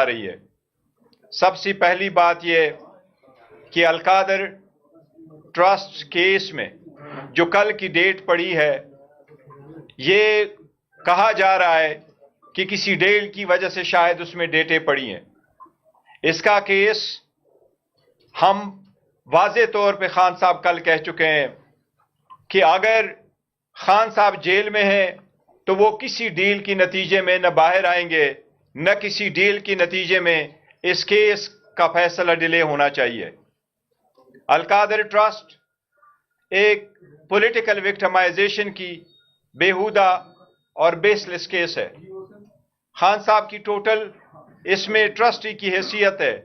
جا رہی ہے۔ سب سے پہلی بات یہ کہ القادر ٹرسٹ کیس میں جو کل کی ڈیٹ پڑی ہے، یہ کہا جا رہا ہے کہ کسی ڈیل کی وجہ سے شاید اس میں ڈیٹیں پڑی ہیں۔ اس کا کیس ہم واضح طور پہ خان صاحب کل کہہ چکے ہیں کہ اگر خان صاحب جیل میں ہیں تو وہ کسی ڈیل کی نتیجے میں نہ باہر آئیں گے، نہ کسی ڈیل کی نتیجے میں اس کیس کا فیصلہ ڈیلے ہونا چاہیے۔ القادر ٹرسٹ ایک پولیٹیکل وکٹمائزیشن کی بیہودہ اور بیس لیس کیس ہے۔ خان صاحب کی ٹوٹل اس میں ٹرسٹی کی حیثیت ہے۔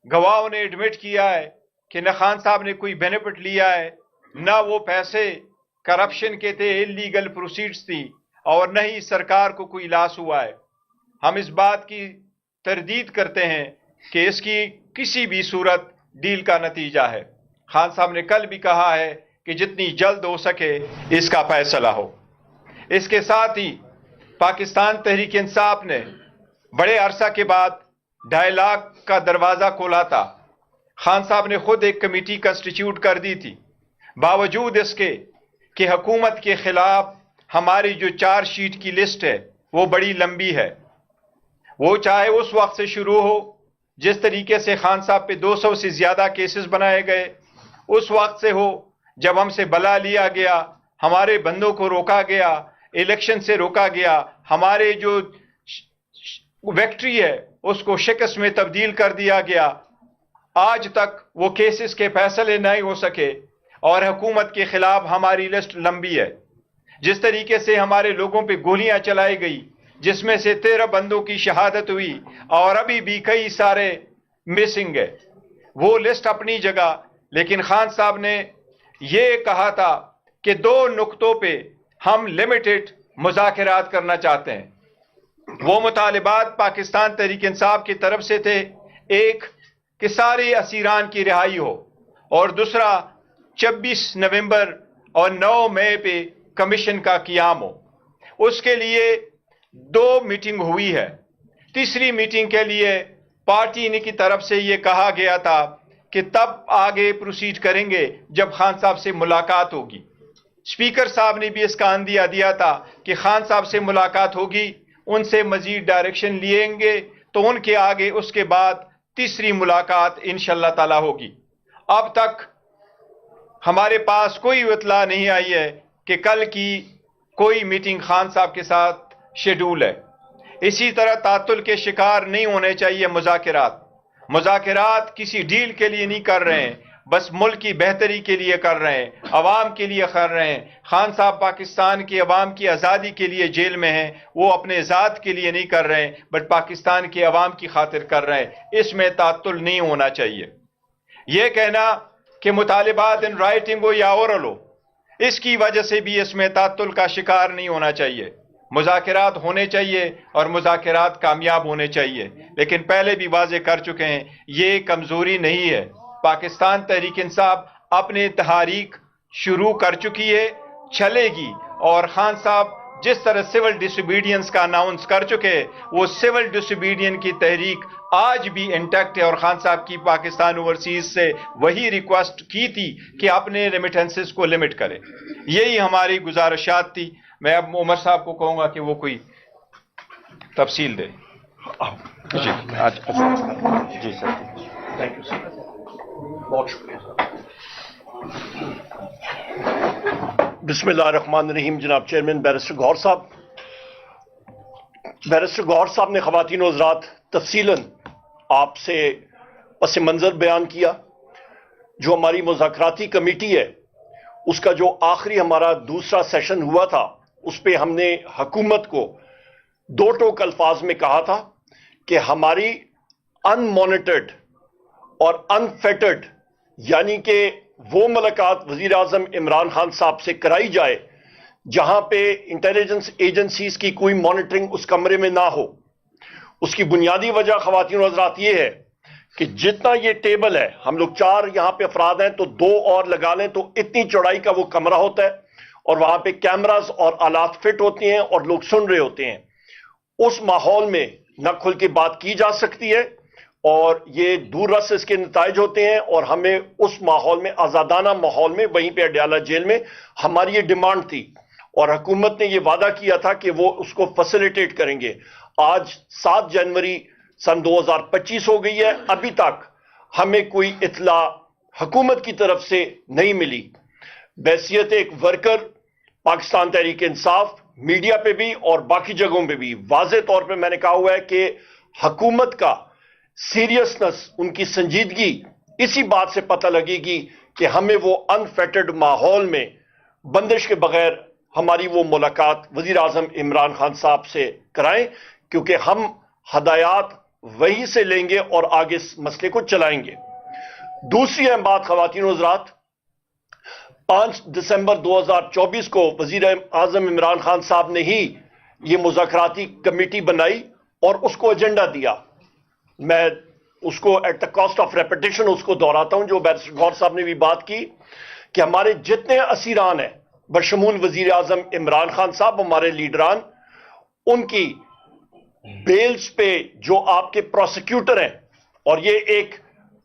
گواہوں نے ایڈمٹ کیا ہے کہ نہ خان صاحب نے کوئی بینیفٹ لیا ہے، نہ وہ پیسے کرپشن کے تھے، انلیگل پروسیڈز تھی، اور نہ ہی سرکار کو کوئی لاس ہوا ہے۔ ہم اس بات کی تردید کرتے ہیں کہ اس کی کسی بھی صورت ڈیل کا نتیجہ ہے۔ خان صاحب نے کل بھی کہا ہے کہ جتنی جلد ہو سکے اس کا فیصلہ ہو۔ اس کے ساتھ ہی پاکستان تحریک انصاف نے بڑے عرصہ کے بعد ڈائیلاگ کا دروازہ کھولا تھا۔ خان صاحب نے خود ایک کمیٹی کنسٹیٹیوٹ کر دی تھی، باوجود اس کے کہ حکومت کے خلاف ہماری جو چارج شیٹ کی لسٹ ہے وہ بڑی لمبی ہے۔ وہ چاہے اس وقت سے شروع ہو جس طریقے سے خان صاحب پہ 200 سے زیادہ کیسز بنائے گئے، اس وقت سے ہو جب ہم سے بلا لیا گیا، ہمارے بندوں کو روکا گیا، الیکشن سے روکا گیا، ہمارے جو وکٹری ہے اس کو شکست میں تبدیل کر دیا گیا، آج تک وہ کیسز کے فیصلے نہیں ہو سکے اور حکومت کے خلاف ہماری لسٹ لمبی ہے۔ جس طریقے سے ہمارے لوگوں پہ گولیاں چلائی گئی، جس میں سے 13 بندوں کی شہادت ہوئی اور ابھی بھی کئی سارے مسنگ ہے، وہ لسٹ اپنی جگہ، لیکن خان صاحب نے یہ کہا تھا کہ 2 نقطوں پہ ہم لمیٹڈ مذاکرات کرنا چاہتے ہیں۔ وہ مطالبات پاکستان تحریک انصاف کی طرف سے تھے، ایک کہ سارے اسیران کی رہائی ہو، اور دوسرا 26 نومبر اور 9 مئی پہ کمیشن کا قیام ہو۔ اس کے لیے 2 میٹنگ ہوئی ہے۔ تیسری میٹنگ کے لیے پارٹی کی طرف سے یہ کہا گیا تھا کہ تب آگے پروسیڈ کریں گے جب خان صاحب سے ملاقات ہوگی۔ اسپیکر صاحب نے بھی اس کا اندیا دیا تھا کہ خان صاحب سے ملاقات ہوگی، ان سے مزید ڈائریکشن لیں گے تو ان کے آگے اس کے بعد تیسری ملاقات انشاءاللہ تعالی ہوگی۔ اب تک ہمارے پاس کوئی اطلاع نہیں آئی ہے کہ کل کی کوئی میٹنگ خان صاحب کے ساتھ شیڈول ہے۔ اسی طرح تعطل کے شکار نہیں ہونے چاہیے مذاکرات۔ مذاکرات کسی ڈیل کے لیے نہیں کر رہے ہیں، بس ملک کی بہتری کے لیے کر رہے ہیں، عوام کے لیے کر رہے ہیں۔ خان صاحب پاکستان کی عوام کی آزادی کے لیے جیل میں ہیں، وہ اپنے ذات کے لیے نہیں کر رہے ہیں بٹ پاکستان کے عوام کی خاطر کر رہے ہیں۔ اس میں تعطل نہیں ہونا چاہیے۔ یہ کہنا کہ مطالبات ان رائٹنگ ہو یا اورل ہو، اس کی وجہ سے بھی اس میں تعطل کا شکار نہیں ہونا چاہیے۔ مذاکرات ہونے چاہیے اور مذاکرات کامیاب ہونے چاہیے، لیکن پہلے بھی واضح کر چکے ہیں یہ کمزوری نہیں ہے۔ پاکستان تحریک انصاف اپنے تحریک شروع کر چکی ہے، چلے گی، اور خان صاحب جس طرح سول ڈس اوبیڈینس کا اناؤنس کر چکے، وہ سول ڈس اوبیڈین کی تحریک آج بھی انٹیکٹ ہے، اور خان صاحب کی پاکستان اوورسیز سے وہی ریکویسٹ کی تھی کہ اپنے ریمیٹنسز کو لمٹ کرے۔ یہی ہماری گزارشات تھی۔ میں اب عمر صاحب کو کہوں گا کہ وہ کوئی تفصیل دے۔ جی جی سر، تھینک یو سر، بہت شکریہ سر۔ بسم اللہ الرحمن الرحیم۔ جناب چیئرمین بیرسٹر گوہر صاحب، بیرسٹر گوہر صاحب نے خواتین و حضرات تفصیلاً آپ سے پس منظر بیان کیا۔ جو ہماری مذاکراتی کمیٹی ہے اس کا جو آخری ہمارا دوسرا سیشن ہوا تھا، اس پہ ہم نے حکومت کو 2 ٹوک الفاظ میں کہا تھا کہ ہماری ان مانیٹرڈ اور انفیٹرڈ، یعنی کہ وہ ملاقات وزیر اعظم عمران خان صاحب سے کرائی جائے جہاں پہ انٹیلیجنس ایجنسیز کی کوئی مانیٹرنگ اس کمرے میں نہ ہو۔ اس کی بنیادی وجہ خواتین و حضرات یہ ہے کہ جتنا یہ ٹیبل ہے، ہم لوگ 4 یہاں پہ افراد ہیں تو 2 اور لگا لیں تو اتنی چوڑائی کا وہ کمرہ ہوتا ہے، اور وہاں پہ کیمراز اور آلات فٹ ہوتی ہیں اور لوگ سن رہے ہوتے ہیں۔ اس ماحول میں نہ کھل کے بات کی جا سکتی ہے اور یہ دور رس اس کے نتائج ہوتے ہیں، اور ہمیں اس ماحول میں، آزادانہ ماحول میں، وہیں پہ اڈیالہ جیل میں ہماری یہ ڈیمانڈ تھی اور حکومت نے یہ وعدہ کیا تھا کہ وہ اس کو فیسیلیٹیٹ کریں گے۔ آج 7 جنوری سن 2025 ہو گئی ہے، ابھی تک ہمیں کوئی اطلاع حکومت کی طرف سے نہیں ملی۔ بحیثیت ایک ورکر پاکستان تحریک انصاف میڈیا پہ بھی اور باقی جگہوں پہ بھی واضح طور پہ میں نے کہا ہوا ہے کہ حکومت کا سیریسنس، ان کی سنجیدگی اسی بات سے پتہ لگے گی کہ ہمیں وہ انفیٹرڈ ماحول میں بندش کے بغیر ہماری وہ ملاقات وزیر اعظم عمران خان صاحب سے کرائیں، کیونکہ ہم ہدایات وہی سے لیں گے اور آگے اس مسئلے کو چلائیں گے۔ دوسری اہم بات خواتین و حضرات، 5 دسمبر 2024 کو وزیر اعظم عمران خان صاحب نے ہی یہ مذاکراتی کمیٹی بنائی اور اس کو ایجنڈا دیا۔ میں اس کو at the cost of repetition اس کو دہراتا ہوں، جو بیرسٹر غور صاحب نے بھی بات کی کہ ہمارے جتنے اسیران ہیں بشمول وزیر اعظم عمران خان صاحب، ہمارے لیڈران، ان کی بیلز پہ جو آپ کے پروسیکیوٹر ہیں، اور یہ ایک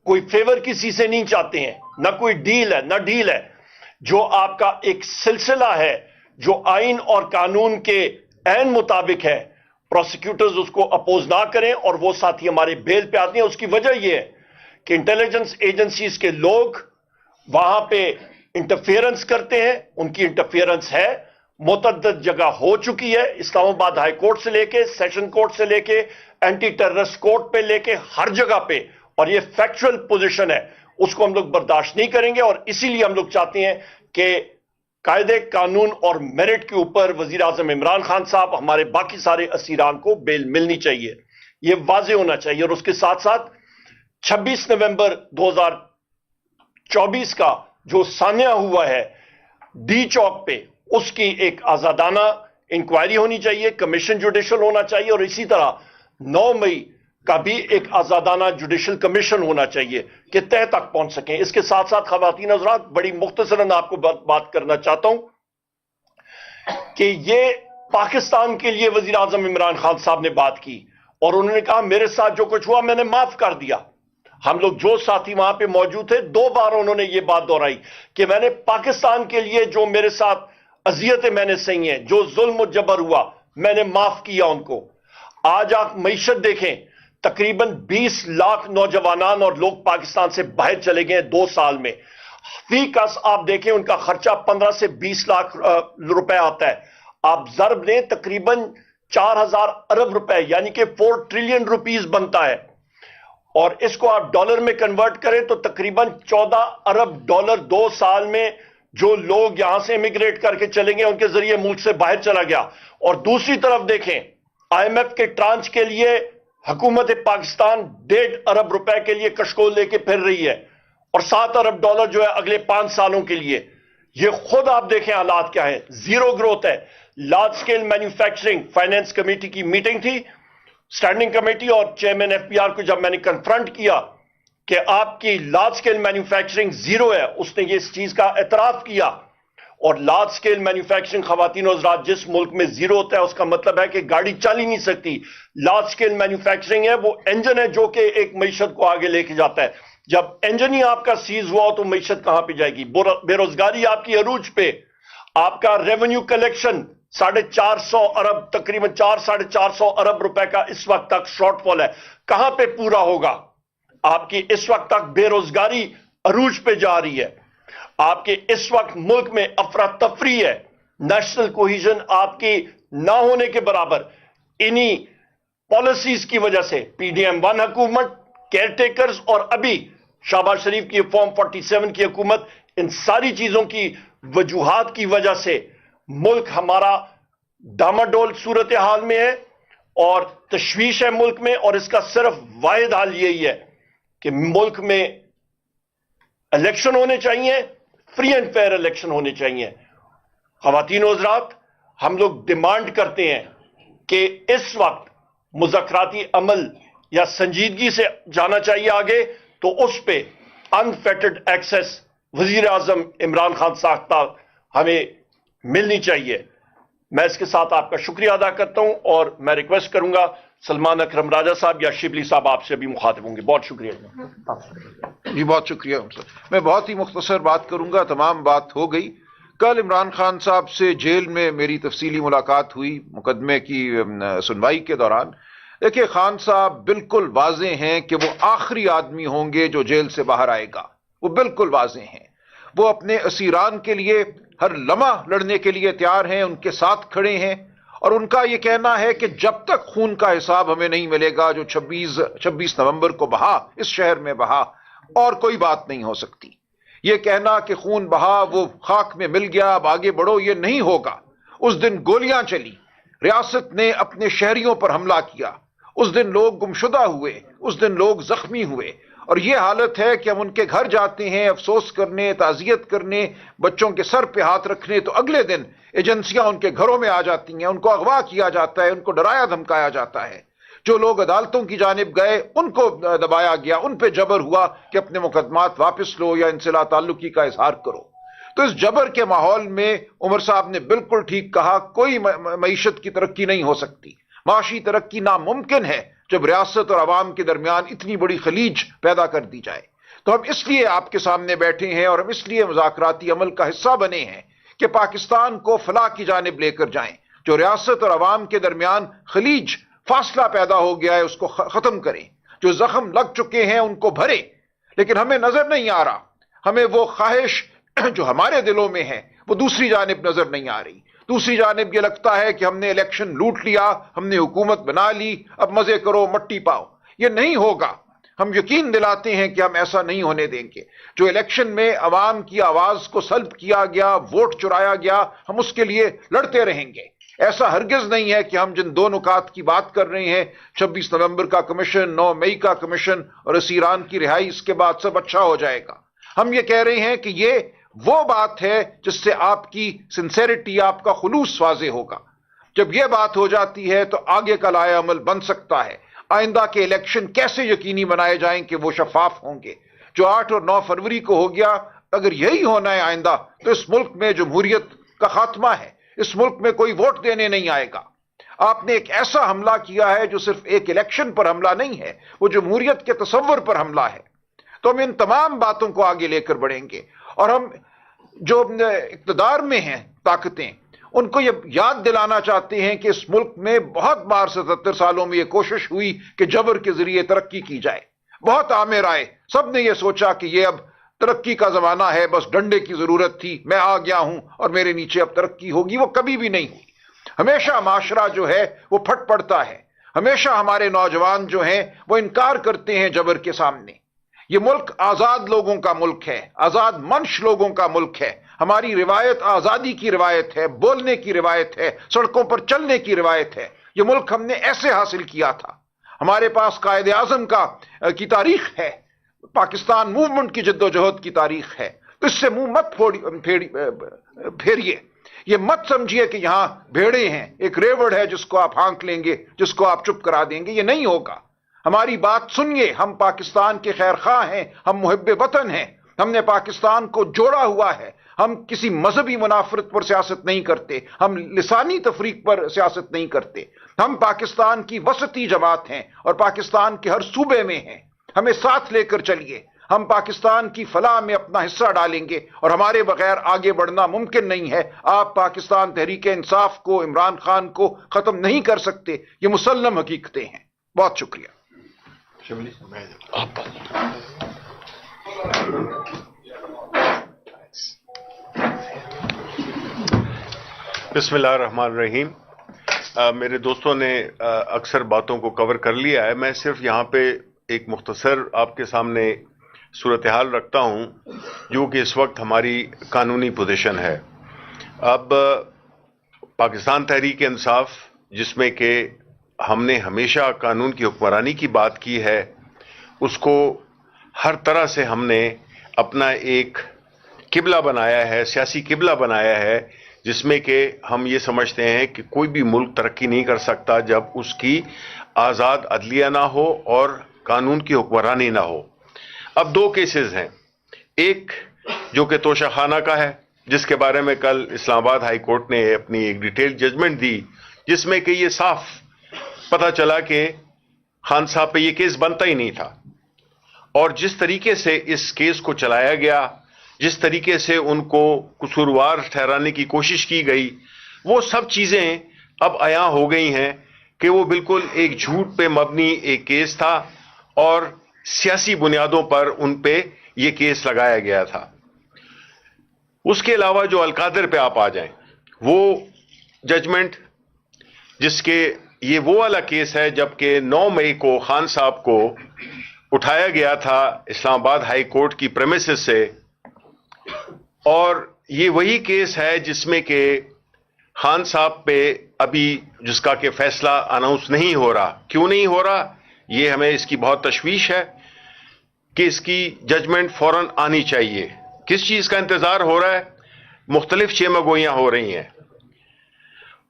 کوئی فیور کسی سے نہیں چاہتے ہیں، نہ کوئی ڈیل ہے، نہ ڈیل ہے، جو آپ کا ایک سلسلہ ہے جو آئین اور قانون کے عین مطابق ہے، پروسیکیوٹرز اس کو اپوز نہ کریں اور وہ ساتھی ہمارے بیل پہ آتے ہیں۔ اس کی وجہ یہ ہے کہ انٹیلیجنس ایجنسیز کے لوگ وہاں پہ انٹرفیئرنس کرتے ہیں، ان کی انٹرفیئرنس ہے، متعدد جگہ ہو چکی ہے، اسلام آباد ہائی کورٹ سے لے کے سیشن کورٹ سے لے کے اینٹی ٹیررسٹ کورٹ پہ لے کے ہر جگہ پہ، اور یہ فیکچوئل پوزیشن ہے، اس کو ہم لوگ برداشت نہیں کریں گے، اور اسی لیے ہم لوگ چاہتے ہیں کہ قاعدے قانون اور میرٹ کے اوپر وزیر اعظم عمران خان صاحب، ہمارے باقی سارے اسیران کو بیل ملنی چاہیے، یہ واضح ہونا چاہیے۔ اور اس کے ساتھ ساتھ 26 نومبر 2024 کا جو سانحہ ہوا ہے ڈی چوک پہ، اس کی ایک آزادانہ انکوائری ہونی چاہیے، کمیشن جوڈیشل ہونا چاہیے، اور اسی طرح 9 مئی کا بھی ایک آزادانہ جوڈیشل کمیشن ہونا چاہیے کہ تہ تک پہنچ سکیں۔ اس کے ساتھ ساتھ خواتین حضرات، بڑی مختصراً آپ کو بات کرنا چاہتا ہوں کہ یہ پاکستان کے لیے وزیر اعظم عمران خان صاحب نے بات کی اور انہوں نے کہا میرے ساتھ جو کچھ ہوا میں نے معاف کر دیا۔ ہم لوگ جو ساتھی وہاں پہ موجود تھے، 2 بار انہوں نے یہ بات دہرائی کہ میں نے پاکستان کے لیے جو میرے ساتھ اذیتیں میں نے سہی ہیں، جو ظلم و جبر ہوا، میں نے معاف کیا ان کو۔ آج آپ معیشت دیکھیں، تقریباً 20 لاکھ نوجوانان اور لوگ پاکستان سے باہر چلے گئے 2 سال میں۔ فی کس آپ دیکھیں ان کا خرچہ 15 سے 20 لاکھ روپے آتا ہے۔ آپ ضرب لیں، تقریباً 4000 ارب روپے، یعنی کہ 4 ٹریلین روپیز بنتا ہے، اور اس کو آپ ڈالر میں کنورٹ کریں تو تقریباً 14 ارب ڈالر 2 سال میں جو لوگ یہاں سے امیگریٹ کر کے چلیں گے ان کے ذریعے ملک سے باہر چلا گیا۔ اور دوسری طرف دیکھیں، آئی ایم ایف کے ٹرانچ کے لیے حکومت پاکستان 1.5 ارب روپے کے لیے کشکول لے کے پھر رہی ہے، اور 7 ارب ڈالر جو ہے اگلے 5 سالوں کے لیے۔ یہ خود آپ دیکھیں حالات کیا ہے، زیرو گروتھ ہے۔ Large scale manufacturing finance committee کی میٹنگ تھی، اسٹینڈنگ کمیٹی، اور چیئرمین ایف پی آر کو جب میں نے کنفرنٹ کیا کہ آپ کی لارج سکیل مینوفیکچرنگ زیرو ہے، اس نے یہ اس چیز کا اعتراف کیا۔ اور لارج سکیل مینوفیکچرنگ خواتین و حضرات جس ملک میں زیرو ہوتا ہے اس کا مطلب ہے کہ گاڑی چل ہی نہیں سکتی۔ لارج سکیل مینوفیکچرنگ ہے وہ انجن ہے جو کہ ایک معیشت کو آگے لے کے جاتا ہے۔ جب انجن ہی آپ کا سیز ہوا ہو تو معیشت کہاں پہ جائے گی؟ بے روزگاری آپ کی عروج پہ، آپ کا ریونیو کلیکشن 450 ارب، تقریباً 400-450 ارب روپے کا اس وقت تک شارٹ فال ہے، کہاں پہ پورا ہوگا؟ آپ کی اس وقت تک بے روزگاری عروج پہ جا رہی ہے، آپ کے اس وقت ملک میں افراتفری ہے، نیشنل کوہیژن آپ کی نہ ہونے کے برابر۔ انہی پالیسیز کی وجہ سے پی ڈی ایم 1 حکومت، کیئر ٹیکرز، اور ابھی شہباز شریف کی فارم 47 کی حکومت، ان ساری چیزوں کی وجوہات کی وجہ سے ملک ہمارا ڈاماڈول صورتحال میں ہے اور تشویش ہے ملک میں، اور اس کا صرف واحد حل یہی ہے کہ ملک میں الیکشن ہونے چاہیے، فری اینڈ فیئر الیکشن ہونے چاہیے۔ خواتین و حضرات، ہم لوگ ڈیمانڈ کرتے ہیں کہ اس وقت مذاکراتی عمل یا سنجیدگی سے جانا چاہیے آگے، تو اس پہ انفیٹرڈ ایکسس وزیر اعظم عمران خان صاحب ہمیں ملنی چاہیے۔ میں اس کے ساتھ آپ کا شکریہ ادا کرتا ہوں اور میں ریکویسٹ کروں گا سلمان اکرم راجہ صاحب یا شبلی صاحب آپ سے بھی مخاطب ہوں گے. بہت شکریہ. جی بہت شکریہ سر. میں بہت ہی مختصر بات کروں گا, تمام بات ہو گئی. کل عمران خان صاحب سے جیل میں میری تفصیلی ملاقات ہوئی مقدمے کی سنوائی کے دوران. دیکھیے خان صاحب بالکل واضح ہیں کہ وہ آخری آدمی ہوں گے جو جیل سے باہر آئے گا, وہ بالکل واضح ہیں. وہ اپنے اسیران کے لیے ہر لمحہ لڑنے کے لیے تیار ہیں, ان کے ساتھ کھڑے ہیں, اور ان کا یہ کہنا ہے کہ جب تک خون کا حساب ہمیں نہیں ملے گا جو 26 نومبر کو بہا اس شہر میں بہا, اور کوئی بات نہیں ہو سکتی. یہ کہنا کہ خون بہا وہ خاک میں مل گیا اب آگے بڑھو, یہ نہیں ہوگا. اس دن گولیاں چلی, ریاست نے اپنے شہریوں پر حملہ کیا, اس دن لوگ گمشدہ ہوئے, اس دن لوگ زخمی ہوئے, اور یہ حالت ہے کہ ہم ان کے گھر جاتے ہیں افسوس کرنے, تعزیت کرنے, بچوں کے سر پہ ہاتھ رکھنے, تو اگلے دن ایجنسیاں ان کے گھروں میں آ جاتی ہیں, ان کو اغوا کیا جاتا ہے, ان کو ڈرایا دھمکایا جاتا ہے. جو لوگ عدالتوں کی جانب گئے ان کو دبایا گیا, ان پہ جبر ہوا کہ اپنے مقدمات واپس لو یا ان سے لا تعلقی کا اظہار کرو. تو اس جبر کے ماحول میں عمر صاحب نے بالکل ٹھیک کہا, کوئی معیشت کی ترقی نہیں ہو سکتی. معاشی ترقی ناممکن ہے جب ریاست اور عوام کے درمیان اتنی بڑی خلیج پیدا کر دی جائے. تو ہم اس لیے آپ کے سامنے بیٹھے ہیں اور ہم اس لیے مذاکراتی عمل کا حصہ بنے ہیں کہ پاکستان کو فلاح کی جانب لے کر جائیں. جو ریاست اور عوام کے درمیان خلیج فاصلہ پیدا ہو گیا ہے اس کو ختم کریں, جو زخم لگ چکے ہیں ان کو بھریں. لیکن ہمیں نظر نہیں آ رہا, ہمیں وہ خواہش جو ہمارے دلوں میں ہے وہ دوسری جانب نظر نہیں آ رہی. دوسری جانب یہ لگتا ہے کہ ہم نے الیکشن لوٹ لیا, ہم نے حکومت بنا لی, اب مزے کرو مٹی پاؤ. یہ نہیں ہوگا. ہم یقین دلاتے ہیں کہ ہم ایسا نہیں ہونے دیں گے. جو الیکشن میں عوام کی آواز کو سلب کیا گیا, ووٹ چرایا گیا, ہم اس کے لیے لڑتے رہیں گے. ایسا ہرگز نہیں ہے کہ ہم جن دو نکات کی بات کر رہے ہیں, 26 نومبر کا کمیشن, 9 مئی کا کمیشن اور اسیران کی رہائی, اس کے بعد سب اچھا ہو جائے گا. ہم یہ کہہ رہے ہیں کہ یہ وہ بات ہے جس سے آپ کی سنسیریٹی, آپ کا خلوص واضح ہوگا. جب یہ بات ہو جاتی ہے تو آگے کا لائحہ عمل بن سکتا ہے. آئندہ کے الیکشن کیسے یقینی بنائے جائیں کہ وہ شفاف ہوں گے. جو 8 اور 9 فروری کو ہو گیا, اگر یہی ہونا ہے آئندہ تو اس ملک میں جمہوریت کا خاتمہ ہے. اس ملک میں کوئی ووٹ دینے نہیں آئے گا. آپ نے ایک ایسا حملہ کیا ہے جو صرف ایک الیکشن پر حملہ نہیں ہے, وہ جمہوریت کے تصور پر حملہ ہے. تو ہم ان تمام باتوں کو آگے لے کر بڑھیں گے, اور ہم جو اقتدار میں ہیں طاقتیں, ان کو یہ یاد دلانا چاہتے ہیں کہ اس ملک میں بہت بار 77 سالوں میں یہ کوشش ہوئی کہ جبر کے ذریعے ترقی کی جائے. بہت آمر آئے, سب نے یہ سوچا کہ یہ اب ترقی کا زمانہ ہے, بس ڈنڈے کی ضرورت تھی, میں آ گیا ہوں اور میرے نیچے اب ترقی ہوگی. وہ کبھی بھی نہیں ہوئی. ہمیشہ معاشرہ جو ہے وہ پھٹ پڑتا ہے. ہمیشہ ہمارے نوجوان جو ہیں وہ انکار کرتے ہیں جبر کے سامنے. یہ ملک آزاد لوگوں کا ملک ہے, آزاد منش لوگوں کا ملک ہے. ہماری روایت آزادی کی روایت ہے, بولنے کی روایت ہے, سڑکوں پر چلنے کی روایت ہے. یہ ملک ہم نے ایسے حاصل کیا تھا. ہمارے پاس قائد اعظم کی تاریخ ہے, پاکستان موومنٹ کی جد و جہد کی تاریخ ہے. تو اس سے منہ مت پھیریے. یہ مت سمجھیے کہ یہاں بھیڑے ہیں, ایک ریوڑ ہے جس کو آپ ہانک لیں گے, جس کو آپ چپ کرا دیں گے. یہ نہیں ہوگا. ہماری بات سنیے. ہم پاکستان کے خیر خواہ ہیں, ہم محب وطن ہیں. ہم نے پاکستان کو جوڑا ہوا ہے. ہم کسی مذہبی منافرت پر سیاست نہیں کرتے, ہم لسانی تفریق پر سیاست نہیں کرتے. ہم پاکستان کی وسطی جماعت ہیں اور پاکستان کے ہر صوبے میں ہیں. ہمیں ساتھ لے کر چلیے. ہم پاکستان کی فلاح میں اپنا حصہ ڈالیں گے, اور ہمارے بغیر آگے بڑھنا ممکن نہیں ہے. آپ پاکستان تحریک انصاف کو, عمران خان کو ختم نہیں کر سکتے. یہ مسلم حقیقتیں ہیں. بہت شکریہ. بسم اللہ الرحمن الرحیم. میرے دوستوں نے اکثر باتوں کو کور کر لیا ہے. میں صرف یہاں پہ ایک مختصر آپ کے سامنے صورتحال رکھتا ہوں جو کہ اس وقت ہماری قانونی پوزیشن ہے. اب پاکستان تحریک انصاف, جس میں کہ ہم نے ہمیشہ قانون کی حکمرانی کی بات کی ہے, اس کو ہر طرح سے ہم نے اپنا ایک قبلہ بنایا ہے, سیاسی قبلہ بنایا ہے, جس میں کہ ہم یہ سمجھتے ہیں کہ کوئی بھی ملک ترقی نہیں کر سکتا جب اس کی آزاد عدلیہ نہ ہو اور قانون کی حکمرانی نہ ہو. اب 2 کیسز ہیں. ایک جو کہ توشہ خانہ کا ہے, جس کے بارے میں کل اسلام آباد ہائی کورٹ نے اپنی ایک ڈیٹیل ججمنٹ دی, جس میں کہ یہ صاف پتہ چلا کہ خان صاحب پہ یہ کیس بنتا ہی نہیں تھا، اور جس طریقے سے اس کیس کو چلایا گیا، جس طریقے سے ان کو قصوروار ٹھہرانے کی کوشش کی گئی، وہ سب چیزیں اب عیاں ہو گئی ہیں کہ وہ بالکل ایک جھوٹ پہ مبنی ایک کیس تھا اور سیاسی بنیادوں پر ان پہ یہ کیس لگایا گیا تھا۔ اس کے علاوہ جو القادر پہ آپ آ جائیں، وہ ججمنٹ جس کے یہ وہ والا کیس ہے جبکہ 9 مئی کو خان صاحب کو اٹھایا گیا تھا اسلام آباد ہائی کورٹ کی پریمیسز سے، اور یہ وہی کیس ہے جس میں کہ خان صاحب پہ ابھی جس کا کہ فیصلہ اناؤنس نہیں ہو رہا۔ کیوں نہیں ہو رہا؟ یہ ہمیں اس کی بہت تشویش ہے کہ اس کی ججمنٹ فوراً آنی چاہیے۔ کس چیز کا انتظار ہو رہا ہے؟ مختلف چیمگوئیاں ہو رہی ہیں۔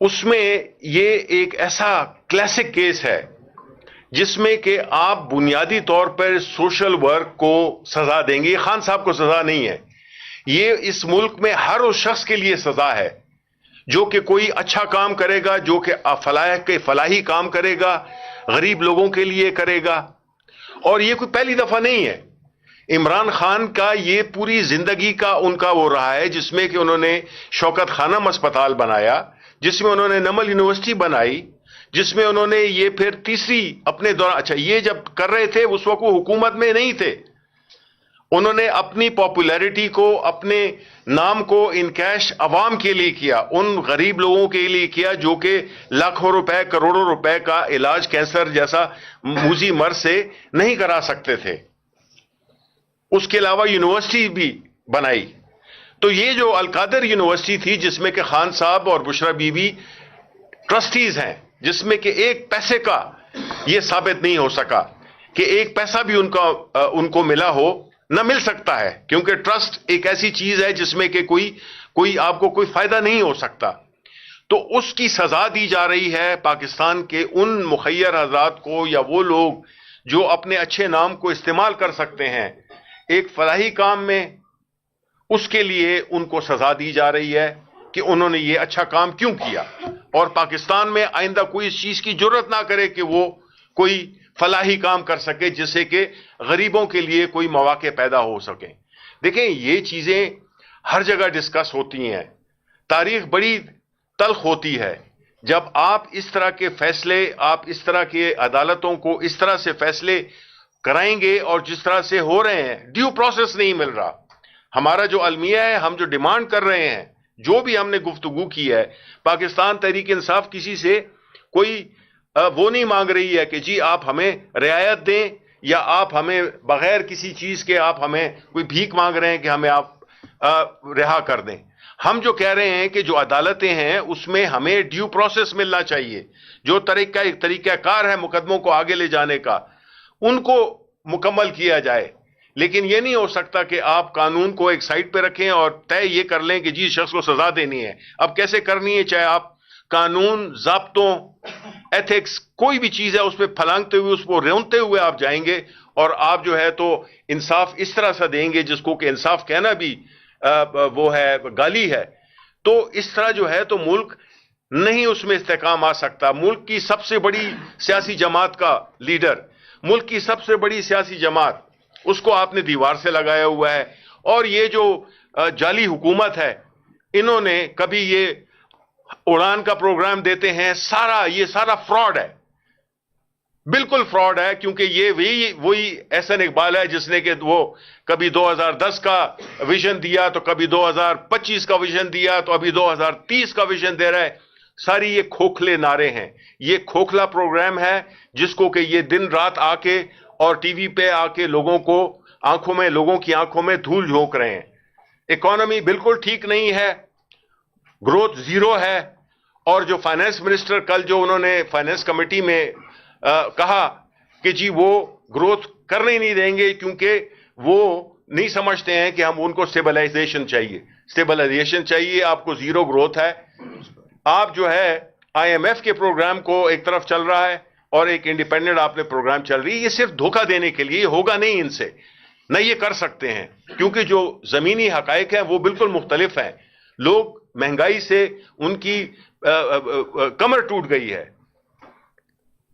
اس میں یہ ایک ایسا کلاسک کیس ہے جس میں کہ آپ بنیادی طور پر سوشل ورک کو سزا دیں گے۔ خان صاحب کو سزا نہیں ہے، یہ اس ملک میں ہر اس شخص کے لیے سزا ہے جو کہ کوئی اچھا کام کرے گا، جو کہ فلاحی کام کرے گا، غریب لوگوں کے لیے کرے گا۔ اور یہ کوئی پہلی دفعہ نہیں ہے۔ عمران خان کا یہ پوری زندگی کا ان کا وہ رہا ہے جس میں کہ انہوں نے شوکت خانم اسپتال بنایا، جس میں انہوں نے نمل یونیورسٹی بنائی، جس میں انہوں نے یہ پھر تیسری اپنے دوران، اچھا یہ جب کر رہے تھے اس وقت وہ حکومت میں نہیں تھے، انہوں نے اپنی پاپولیرٹی کو، اپنے نام کو انکیش عوام کے لیے کیا، ان غریب لوگوں کے لیے کیا جو کہ لاکھوں روپے، کروڑوں روپے کا علاج کینسر جیسا موذی مرض سے نہیں کرا سکتے تھے۔ اس کے علاوہ یونیورسٹی بھی بنائی۔ تو یہ جو القادر یونیورسٹی تھی جس میں کہ خان صاحب اور بشرا بی بی ٹرسٹیز ہیں، جس میں کہ ایک پیسے کا یہ ثابت نہیں ہو سکا کہ ایک پیسہ بھی ان کو ملا ہو، نہ مل سکتا ہے، کیونکہ ٹرسٹ ایک ایسی چیز ہے جس میں کہ کوئی آپ کو کوئی فائدہ نہیں ہو سکتا۔ تو اس کی سزا دی جا رہی ہے پاکستان کے ان مخیر حضرات کو، یا وہ لوگ جو اپنے اچھے نام کو استعمال کر سکتے ہیں ایک فلاحی کام میں، اس کے لیے ان کو سزا دی جا رہی ہے کہ انہوں نے یہ اچھا کام کیوں کیا، اور پاکستان میں آئندہ کوئی اس چیز کی جرت نہ کرے کہ وہ کوئی فلاحی کام کر سکے جس سے کہ غریبوں کے لیے کوئی مواقع پیدا ہو سکیں۔ دیکھیں یہ چیزیں ہر جگہ ڈسکس ہوتی ہیں، تاریخ بڑی تلخ ہوتی ہے جب آپ اس طرح کے فیصلے، آپ اس طرح کے عدالتوں کو اس طرح سے فیصلے کرائیں گے، اور جس طرح سے ہو رہے ہیں، ڈیو پروسیس نہیں مل رہا۔ ہمارا جو المیہ ہے، ہم جو ڈیمانڈ کر رہے ہیں، جو بھی ہم نے گفتگو کی ہے، پاکستان تحریک انصاف کسی سے کوئی وہ نہیں مانگ رہی ہے کہ جی آپ ہمیں رعایت دیں، یا آپ ہمیں بغیر کسی چیز کے آپ ہمیں کوئی بھیک مانگ رہے ہیں کہ ہمیں آپ رہا کر دیں۔ ہم جو کہہ رہے ہیں کہ جو عدالتیں ہیں اس میں ہمیں ڈیو پروسیس ملنا چاہیے، جو طریقہ کار ہے مقدموں کو آگے لے جانے کا، ان کو مکمل کیا جائے۔ لیکن یہ نہیں ہو سکتا کہ آپ قانون کو ایک سائڈ پہ رکھیں اور طے یہ کر لیں کہ جی شخص کو سزا دینی ہے۔ اب کیسے کرنی ہے؟ چاہے آپ قانون، ضابطوں، ایتھکس، کوئی بھی چیز ہے اس پہ پھلانگتے ہوئے، اس کو رونتے ہوئے آپ جائیں گے، اور آپ جو ہے تو انصاف اس طرح سے دیں گے جس کو کہ انصاف کہنا بھی وہ ہے گالی ہے۔ تو اس طرح جو ہے تو ملک نہیں اس میں استحکام آ سکتا۔ ملک کی سب سے بڑی سیاسی جماعت کا لیڈر، ملک کی سب سے بڑی سیاسی جماعت، اس کو آپ نے دیوار سے لگایا ہوا ہے۔ اور یہ جو جعلی حکومت ہے، انہوں نے کبھی یہ اڑان کا پروگرام دیتے ہیں، یہ سارا فراڈ ہے، بالکل فراڈ ہے، کیونکہ یہ وہی احسن اقبال ہے جس نے کہ وہ کبھی 2010 کا ویژن دیا، تو کبھی 2025 کا ویژن دیا، تو ابھی 2030 کا ویژن دے رہا ہے۔ ساری یہ کھوکھلے نعرے ہیں، یہ کھوکھلا پروگرام ہے جس کو کہ یہ دن رات آ کے اور ٹی وی پہ آ کے لوگوں کی آنکھوں میں دھول جھونک رہے ہیں۔ اکانومی بالکل ٹھیک نہیں ہے، گروتھ زیرو ہے، اور جو فائنانس منسٹر کل جو انہوں نے فائنانس کمیٹی میں کہا کہ جی وہ گروتھ کرنے نہیں دیں گے کیونکہ وہ نہیں سمجھتے ہیں کہ ہم ان کو سٹیبلائزیشن چاہیے، آپ کو زیرو گروتھ ہے۔ آپ جو ہے آئی ایم ایف کے پروگرام کو ایک طرف چل رہا ہے اور ایک انڈیپینڈنٹ آپ نے پروگرام چل رہی ہے، یہ صرف دھوکہ دینے کے لیے، ہوگا نہیں ان سے، نہ یہ کر سکتے ہیں، کیونکہ جو زمینی حقائق ہیں وہ بالکل مختلف ہیں۔ لوگ مہنگائی سے ان کی کمر ٹوٹ گئی ہے۔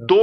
2,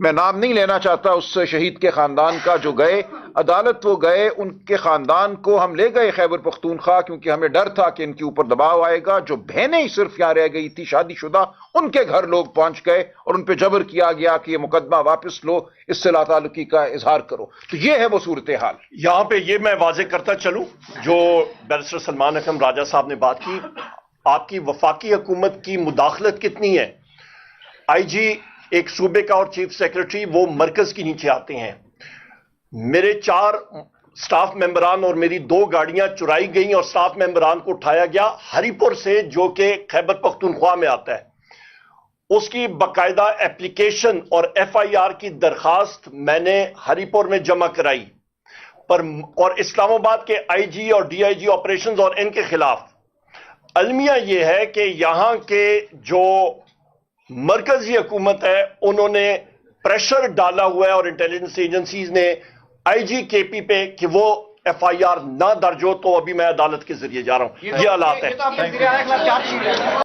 میں نام نہیں لینا چاہتا اس شہید کے خاندان کا جو گئے عدالت، وہ گئے، ان کے خاندان کو ہم لے گئے خیبر پختونخوا کیونکہ ہمیں ڈر تھا کہ ان کے اوپر دباؤ آئے گا. جو بہنیں ہی صرف یہاں رہ گئی تھی شادی شدہ، ان کے گھر لوگ پہنچ گئے اور ان پہ جبر کیا گیا کہ یہ مقدمہ واپس لو، اس سے لا تعلقی کا اظہار کرو. تو یہ ہے وہ صورتحال. یہاں پہ یہ میں واضح کرتا چلوں جو بیرسٹر سلمان اکرم راجہ صاحب نے بات کی، آپ کی وفاقی حکومت کی مداخلت کتنی ہے؟ آئی جی ایک صوبے کا اور چیف سیکرٹری وہ مرکز کے نیچے آتے ہیں. میرے 4 سٹاف ممبران اور میری 2 گاڑیاں چرائی گئیں اور سٹاف ممبران کو اٹھایا گیا ہری پور سے، جو کہ خیبر پختونخوا میں آتا ہے. اس کی باقاعدہ اپلیکیشن اور ایف آئی آر کی درخواست میں نے ہری پور میں جمع کرائی اور اسلام آباد کے آئی جی اور ڈی آئی جی آپریشنز اور ان کے خلاف. المیہ یہ ہے کہ یہاں کے جو مرکزی حکومت ہے انہوں نے پریشر ڈالا ہوا ہے اور انٹیلیجنس ایجنسیز نے آئی جی کے پی پہ کہ وہ ایف آئی آر نہ درج ہو. تو ابھی میں عدالت کے ذریعے جا رہا ہوں. یہ حالات ہیں.